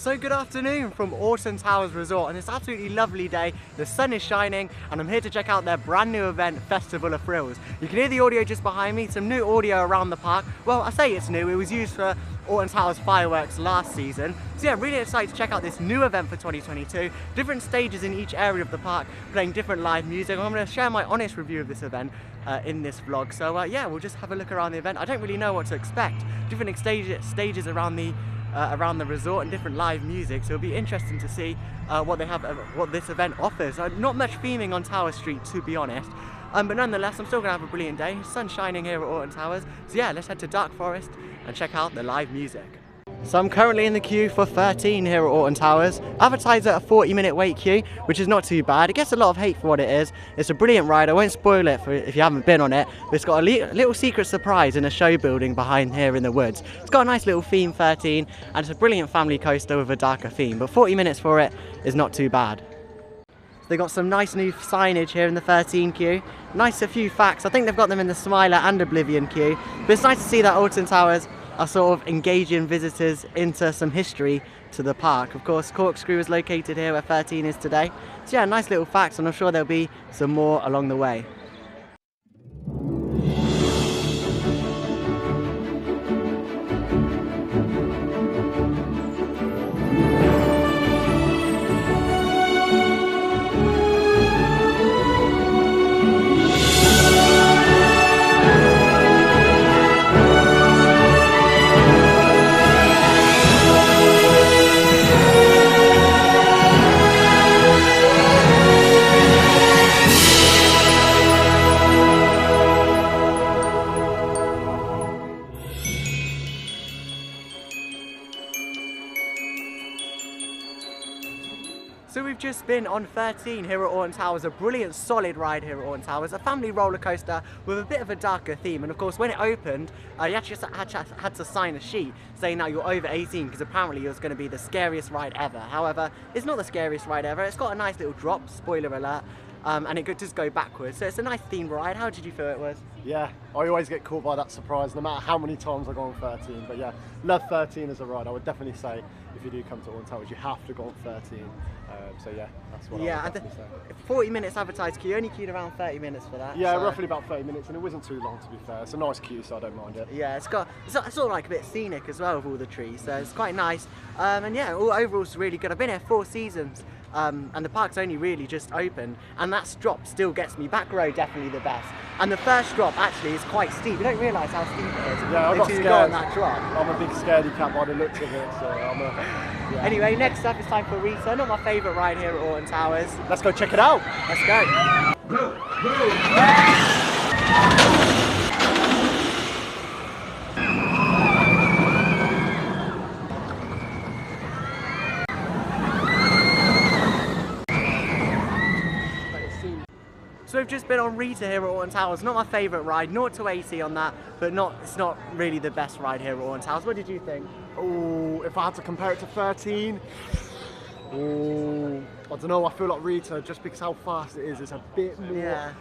So good afternoon from Alton Towers Resort, and it's an absolutely lovely day. The sun is shining and I'm here to check out their brand new event, Festival of Thrills. You can hear the audio just behind me, some new audio around the park. Well, I say it's new, it was used for Alton Towers fireworks last season. So yeah, really excited to check out this new event for 2022. Different stages in each area of the park, playing different live music. I'm going to share my honest review of this event in this vlog. So yeah, we'll just have a look around the event. I don't really know what to expect. Different stages around the resort and different live music, so it'll be interesting to see what this event offers. Not much theming on Tower Street, to be honest, but nonetheless I'm still gonna have a brilliant day. Sun's shining here at Alton Towers, so yeah, let's head to Dark Forest and check out the live music. So I'm currently in the queue for 13 here at Alton Towers. Advertised at a 40-minute wait queue, which is not too bad. It gets a lot of hate for what it is. It's a brilliant ride. I won't spoil it if you haven't been on it, but it's got a little secret surprise in a show building behind here in the woods. It's got a nice little theme, 13, and it's a brilliant family coaster with a darker theme, but 40 minutes for it is not too bad. They got some nice new signage here in the 13 queue. Nice a few facts. I think they've got them in the Smiler and Oblivion queue, but it's nice to see that Alton Towers are sort of engaging visitors into some history to the park. Of course, Corkscrew is located here where 13 is today. So yeah, nice little facts, and I'm sure there'll be some more along the way. So we've just been on 13 here at Alton Towers, a brilliant solid ride here at Alton Towers, a family roller coaster with a bit of a darker theme, and of course when it opened you actually had to sign a sheet saying now you're over 18 because apparently it was going to be the scariest ride ever. However, it's not the scariest ride ever. It's got a nice little drop, spoiler alert, and it could just go backwards, so it's a nice themed ride. How did you feel it was? Yeah, I always get caught by that surprise no matter how many times I go on 13, but yeah, love 13 as a ride. I would definitely say if you do come to Alton Towers you have to go on 13, so yeah, that's what I would definitely say. 40 minutes advertised queue, only queued around 30 minutes for that. Yeah, so roughly about 30 minutes, and it wasn't too long to be fair. It's a nice queue, so I don't mind it. Yeah, it's sort of like a bit scenic as well with all the trees, so it's quite nice, and yeah, overall it's really good. I've been here 4 seasons. And the park's only really just opened, and that drop still gets me. Back row definitely the best, and the first drop actually is quite steep. You don't realise how steep it is. Yeah, I got scared. Go on that drop. I'm a big scaredy cat by the looks of it, so yeah. Anyway, next up it's time for Rita, not my favourite ride here at Alton Towers. Let's go check it out. Let's go. So we've just been on Rita here at Alton Towers. Not my favourite ride, 0 to 80 on that, but it's not really the best ride here at Alton Towers. What did you think? Oh, if I had to compare it to 13, I don't know. I feel like Rita, just because how fast it is a bit more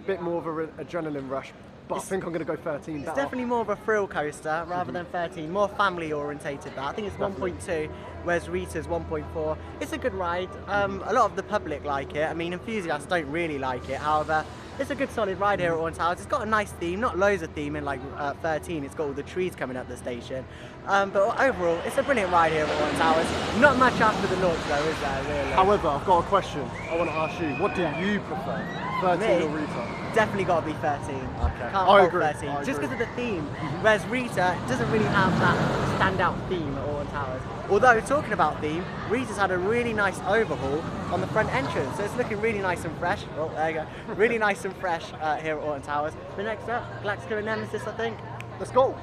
bit more of an adrenaline rush. But I think I'm going to go 13. It's definitely more of a thrill coaster rather than 13, more family orientated. That I think it's 1.2, whereas Rita's 1.4. It's a good ride. A lot of the public like it. I mean, enthusiasts don't really like it. However, it's a good solid ride here at Alton Towers. It's got a nice theme, not loads of theme in like 13. It's got all the trees coming up the station. But overall, it's a brilliant ride here at Alton Towers. Not much after the launch though, is there really? However, I've got a question. I want to ask you, what do you prefer? 13 or Rita? Definitely got to be 13. Okay. Can't I hold agree. 13. Just because of the theme. Whereas Rita doesn't really have that standout theme at Alton Towers. Although, talking about theme, Rita's had a really nice overhaul on the front entrance. So it's looking really nice and fresh. Oh, there you go. Really nice and fresh here at Alton Towers. But next up, Galactica and Nemesis, I think. Let's go.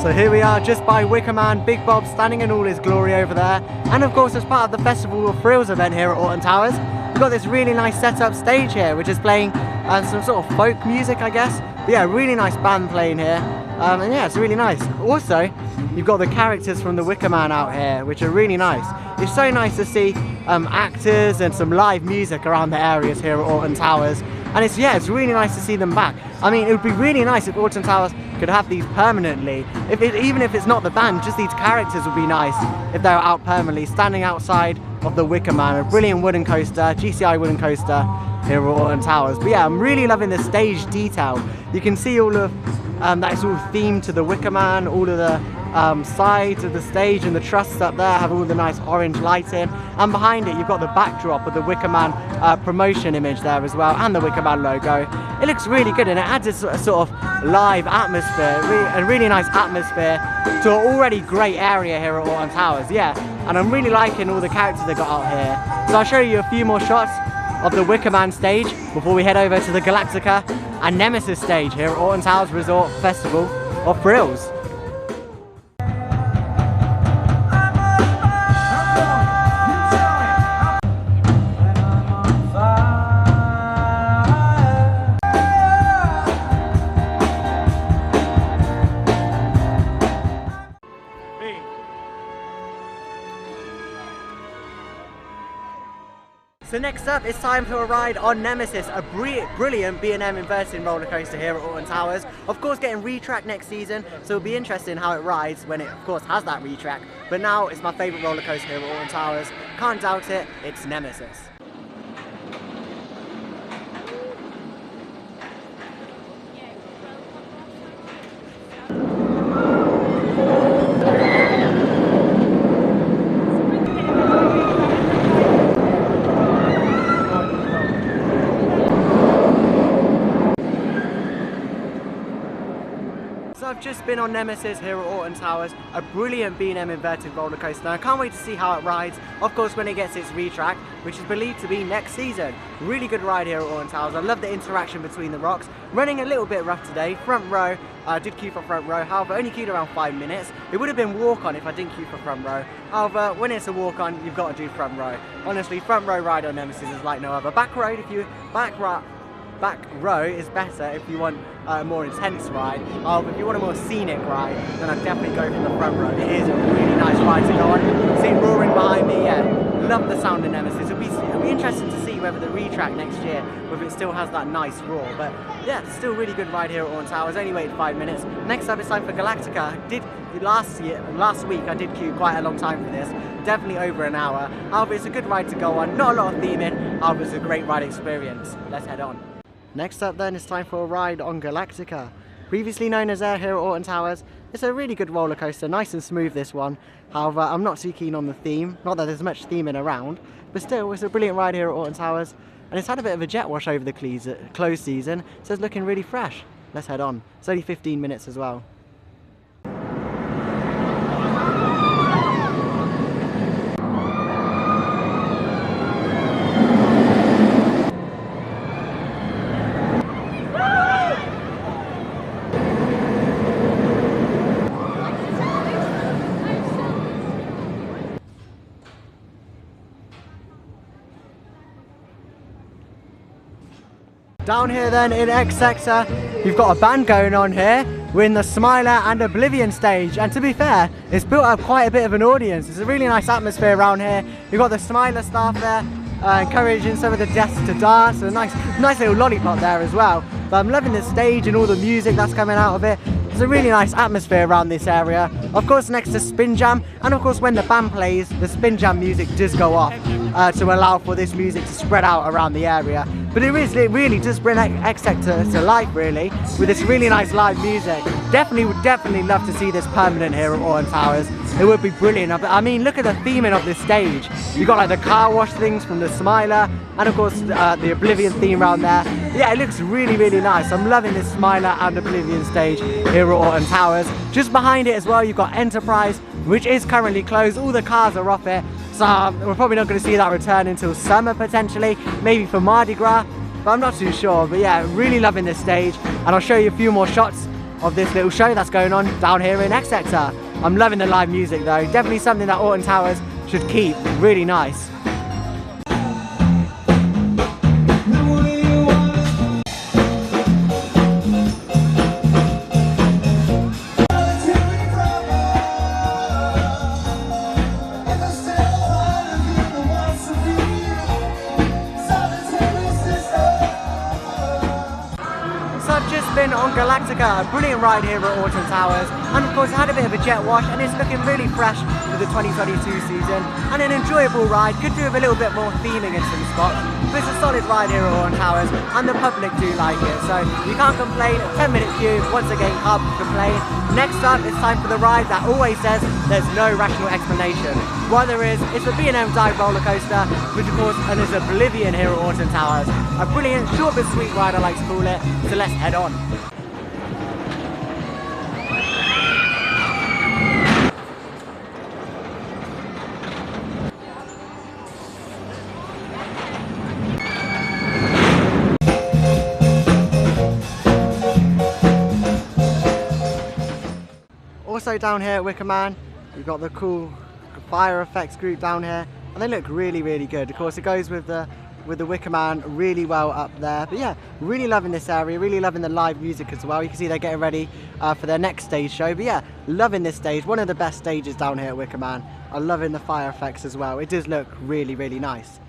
So here we are just by Wicker Man, Big Bob standing in all his glory over there. And of course, as part of the Festival of Thrills event here at Alton Towers, we've got this really nice setup stage here, which is playing some sort of folk music, I guess. But yeah, really nice band playing here. And yeah, it's really nice. Also, you've got the characters from the Wicker Man out here, which are really nice. It's so nice to see actors and some live music around the areas here at Alton Towers. And it's really nice to see them back. I mean, it would be really nice if Alton Towers could have these permanently. Even if it's not the band, just these characters would be nice if they were out permanently, standing outside of the Wicker Man, a brilliant wooden coaster, GCI wooden coaster here at Alton Towers. But yeah, I'm really loving the stage detail. You can see all of that is all themed to the Wicker Man, all of the sides of the stage and the trusses up there have all the nice orange lighting, and behind it you've got the backdrop of the Wicker Man promotion image there as well, and the Wicker Man logo. It looks really good and it adds a sort of live atmosphere, a really nice atmosphere to an already great area here at Alton Towers. Yeah, and I'm really liking all the characters they got out here. So I'll show you a few more shots of the Wicker Man stage before we head over to the Galactica and Nemesis stage here at Alton Towers Resort Festival of Thrills. So next up, it's time for a ride on Nemesis, a brilliant B&M inverting roller coaster here at Alton Towers. Of course, getting retracked next season, so it'll be interesting how it rides when it, of course, has that retrack. But now it's my favourite roller coaster here at Alton Towers. Can't doubt it, it's Nemesis. I've just been on Nemesis here at Alton Towers, a brilliant B&M inverted roller coaster. I can't wait to see how it rides, of course, when it gets its retrack, which is believed to be next season. Really good ride here at Alton Towers. I love the interaction between the rocks. Running a little bit rough today, front row. I did queue for front row, however, only queued around 5 minutes. It would have been walk on if I didn't queue for front row. However, when it's a walk on, you've got to do front row. Honestly, front row ride on Nemesis is like no other. Back row is better if you want a more intense ride. If you want a more scenic ride, then I'd definitely go for the front row. It is a really nice ride to go on. See it roaring behind me, yeah. Love the sound of Nemesis. It'll be interesting to see whether the retrack next year, whether it still has that nice roar. But yeah, it's still a really good ride here at Alton Towers. Only waited 5 minutes. Next up, it's time for Galactica. Last week I did queue quite a long time for this. Definitely over an hour. However, it's a good ride to go on. Not a lot of theming. However, it's a great ride experience. Let's head on. Next up then, it's time for a ride on Galactica. Previously known as Air here at Alton Towers, it's a really good roller coaster, nice and smooth this one. However, I'm not too keen on the theme, not that there's much theming around, but still, it's a brilliant ride here at Alton Towers, and it's had a bit of a jet wash over the close season, so it's looking really fresh. Let's head on. It's only 15 minutes as well. Down here then in X sector, you've got a band going on here. We're in the Smiler and Oblivion stage, and to be fair, it's built up quite a bit of an audience. It's a really nice atmosphere around here. You've got the Smiler staff there encouraging some of the guests to dance. A nice little lollipop there as well. But I'm loving the stage and all the music that's coming out of it. It's a really nice atmosphere around this area. Of course, next to Spin Jam, and of course when the band plays, the Spin Jam music does go off to allow for this music to spread out around the area. But it really does bring X Sector to life, really, with this really nice live music. Would definitely love to see this permanent here at Alton Towers. It would be brilliant. I mean, look at the theming of this stage. You've got like the car wash things from the Smiler, and of course the Oblivion theme around there. Yeah, it looks really nice. I'm loving this Smiler and Oblivion stage here at Alton Towers. Just behind it as well, you've got Enterprise, which is currently closed. All the cars are off it. So we're probably not going to see that return until summer potentially, maybe for Mardi Gras, but I'm not too sure. But yeah, really loving this stage, and I'll show you a few more shots of this little show that's going on down here in X Sector. I'm loving the live music though, definitely something that Alton Towers should keep, really nice. on Galactica, a brilliant ride here at Alton Towers, and of course it had a bit of a jet wash and it's looking really fresh for the 2022 season, and an enjoyable ride. Could do with a little bit more theming in some spots, but it's a solid ride here at Alton Towers and the public do like it, so you can't complain. 10-minute queue, once again can't complain. Next up, it's time for the ride that always says there's no rational explanation. What there is, it's the B&M dive roller coaster, which of course and is Oblivion here at Alton Towers. A brilliant, short but sweet ride I like to call it, so let's head on. Also down here at Wicker Man, we've got the cool fire effects group down here, and they look really, really good. Of course, it goes with the Wicker Man really well up there. But yeah, really loving this area, really loving the live music as well. You can see they're getting ready for their next stage show. But yeah, loving this stage, one of the best stages down here at Wicker Man. I'm loving the fire effects as well. It does look really, really nice.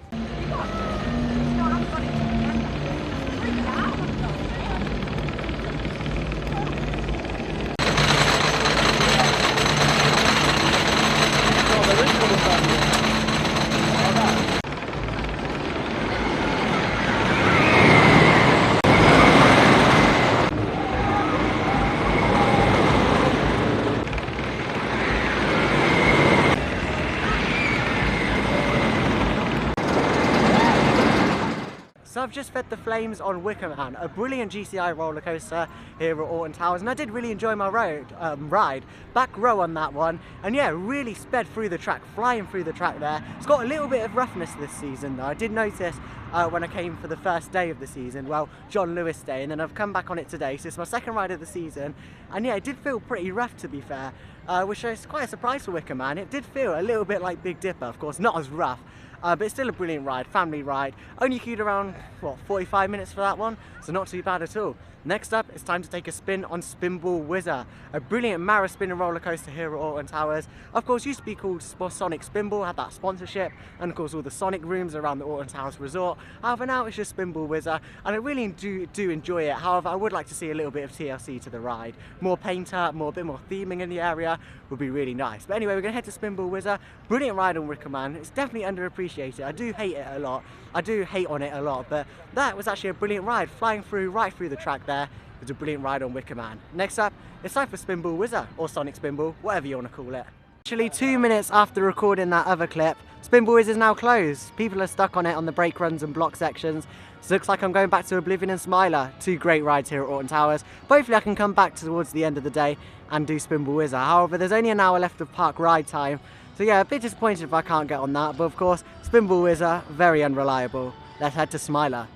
So I've just fed the flames on Wicker Man, a brilliant GCI roller coaster here at Alton Towers, and I did really enjoy my ride. Back row on that one, and yeah, really sped through the track, flying through the track there. It's got a little bit of roughness this season though. I did notice when I came for the first day of the season, well, John Lewis Day, and then I've come back on it today, so it's my second ride of the season, and yeah, it did feel pretty rough to be fair, which is quite a surprise for Wicker Man. It did feel a little bit like Big Dipper, of course, not as rough. But it's still a brilliant ride, family ride. Only queued around, what, 45 minutes for that one, so not too bad at all. Next up, it's time to take a spin on Spinball Whizzer, a brilliant Mara spinning roller coaster here at Alton Towers. Of course, used to be called Sonic Spinball, had that sponsorship, and of course all the Sonic rooms around the Alton Towers resort. However, now it's just Spinball Whizzer, and I really do enjoy it. However, I would like to see a little bit of TLC to the ride. More painter, a bit more theming in the area would be really nice. But anyway, we're gonna head to Spinball Whizzer. Brilliant ride on Wicker Man. It's definitely underappreciated. I do hate it a lot. I do hate on it a lot, but that was actually a brilliant ride, flying through right through the track there. It's a brilliant ride on Wicker Man. Next up, it's time for Spinball Whizzer, or Sonic Spinball, whatever you want to call it. Actually, 2 minutes after recording that other clip, Spinball Whizzer is now closed. People are stuck on it on the brake runs and block sections. So it looks like I'm going back to Oblivion and Smiler. Two great rides here at Alton Towers. Hopefully I can come back towards the end of the day and do Spinball Whizzer. However, there's only an hour left of park ride time. So yeah, a bit disappointed if I can't get on that. But of course, Spinball Whizzer, very unreliable. Let's head to Smiler.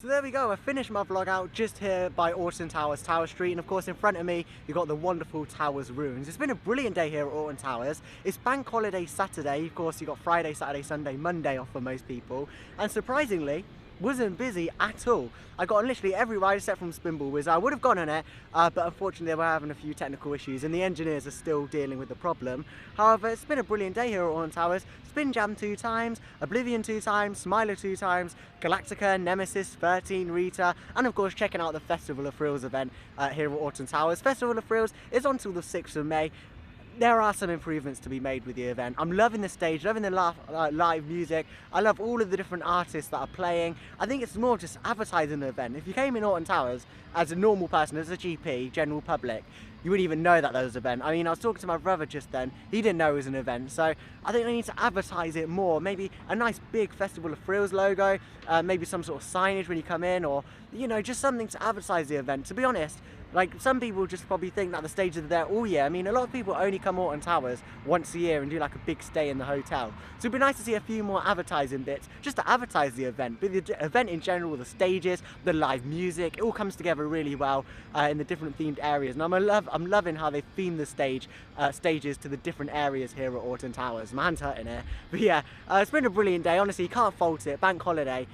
There we go, I finished my vlog out just here by Alton Towers, Tower Street, and of course in front of me you've got the wonderful Towers ruins. It's been a brilliant day here at Alton Towers. It's bank holiday Saturday, of course you've got Friday, Saturday, Sunday, Monday off for most people, and surprisingly wasn't busy at all. I got on literally every ride except from Spinball Whizzer. I would have gone on it, but unfortunately they were having a few technical issues and the engineers are still dealing with the problem. However, it's been a brilliant day here at Alton Towers. Spin Jam 2 times, Oblivion 2 times, Smiler 2 times, Galactica, Nemesis, 13, Rita, and of course checking out the Festival of Thrills event here at Alton Towers. Festival of Thrills is on till the 6th of May. there are some improvements to be made with the event. I'm loving the stage, loving the live music. I love all of the different artists that are playing. I think it's more just advertising the event. If you came in Alton Towers as a normal person, as a GP, general public, you wouldn't even know that there was an event. I mean, I was talking to my brother just then. He didn't know it was an event. So I think they need to advertise it more. Maybe a nice big Festival of Thrills logo, maybe some sort of signage when you come in, or, you know, just something to advertise the event. To be honest, like, some people just probably think that the stages are there all year. I mean, a lot of people only come Alton Towers once a year and do like a big stay in the hotel. So it'd be nice to see a few more advertising bits just to advertise the event. But the event in general, the stages, the live music, it all comes together really well in the different themed areas. And I'm loving how they theme the stages to the different areas here at Alton Towers. My hand's hurting here. But yeah, it's been a brilliant day. Honestly, you can't fault it. Bank holiday.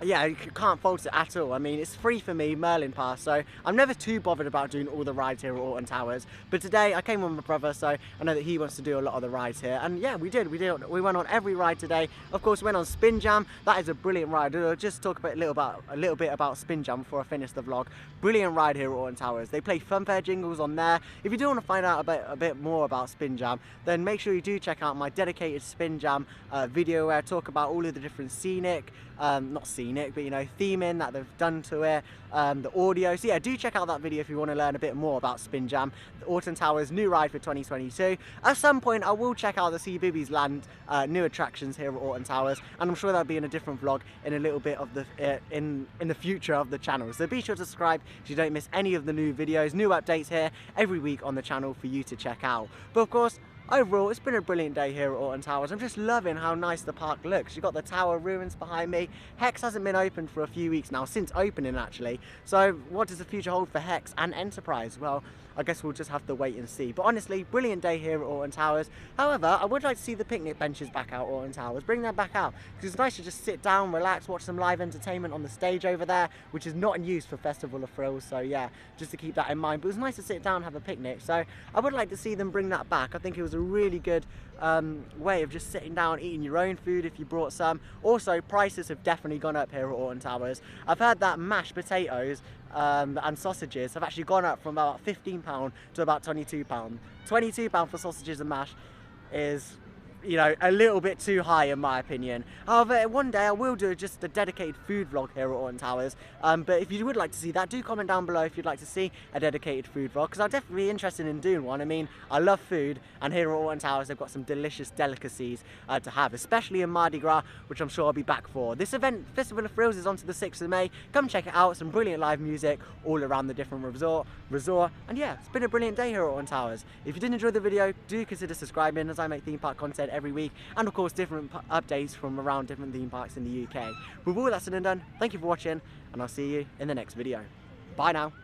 Yeah, you can't fault it at all. I mean, it's free for me, Merlin Pass, so I'm never too bothered about doing all the rides here at Alton Towers. But today, I came with my brother, so I know that he wants to do a lot of the rides here. And yeah, we did. We went on every ride today. Of course, we went on Spin Jam. That is a brilliant ride. I'll just talk a little bit about Spin Jam before I finish the vlog. Brilliant ride here at Alton Towers. They play funfair jingles on there. If you do want to find out a bit more about Spin Jam, then make sure you do check out my dedicated Spin Jam video where I talk about all of the different scenic, not scenic, but you know, theming that they've done to it, the audio. So yeah, do check out that video if you want to learn a bit more about Spin Jam, the Alton Towers new ride for 2022. At some point, I will check out the Sea Boobies Land new attractions here at Alton Towers, and I'm sure that'll be in a different vlog in a little bit of the in the future of the channel. So be sure to subscribe so you don't miss any of the new videos, new updates here every week on the channel for you to check out. But of course, overall, it's been a brilliant day here at Alton Towers. I'm just loving how nice the park looks. You've got the tower ruins behind me. Hex hasn't been open for a few weeks now, since opening actually. So what does the future hold for Hex and Enterprise? Well, I guess we'll just have to wait and see. But honestly, brilliant day here at Alton Towers. However, I would like to see the picnic benches back out at Alton Towers. Bring them back out, because it's nice to just sit down, relax, watch some live entertainment on the stage over there, which is not in use for Festival of Thrills. So yeah, just to keep that in mind. But it was nice to sit down and have a picnic. So I would like to see them bring that back. I think it was a really good way of just sitting down, eating your own food if you brought some. Also, prices have definitely gone up here at Alton Towers. I've heard that mashed potatoes and sausages have actually gone up from about £15 to about £22. £22 for sausages and mash is, you know, a little bit too high in my opinion. However, one day I will do just a dedicated food vlog here at Alton Towers. But if you would like to see that, do comment down below if you'd like to see a dedicated food vlog, because I'm definitely interested in doing one. I mean, I love food, and here at Alton Towers they've got some delicious delicacies to have, especially in Mardi Gras, which I'm sure I'll be back for. This event, Festival of Thrills, is on to the 6th of May. Come check it out. Some brilliant live music all around the different resort. And yeah, it's been a brilliant day here at Alton Towers. If you did enjoy the video, do consider subscribing, as I make theme park content every week, and of course different updates from around different theme parks in the UK. With all that said and done, thank you for watching, and I'll see you in the next video. Bye now.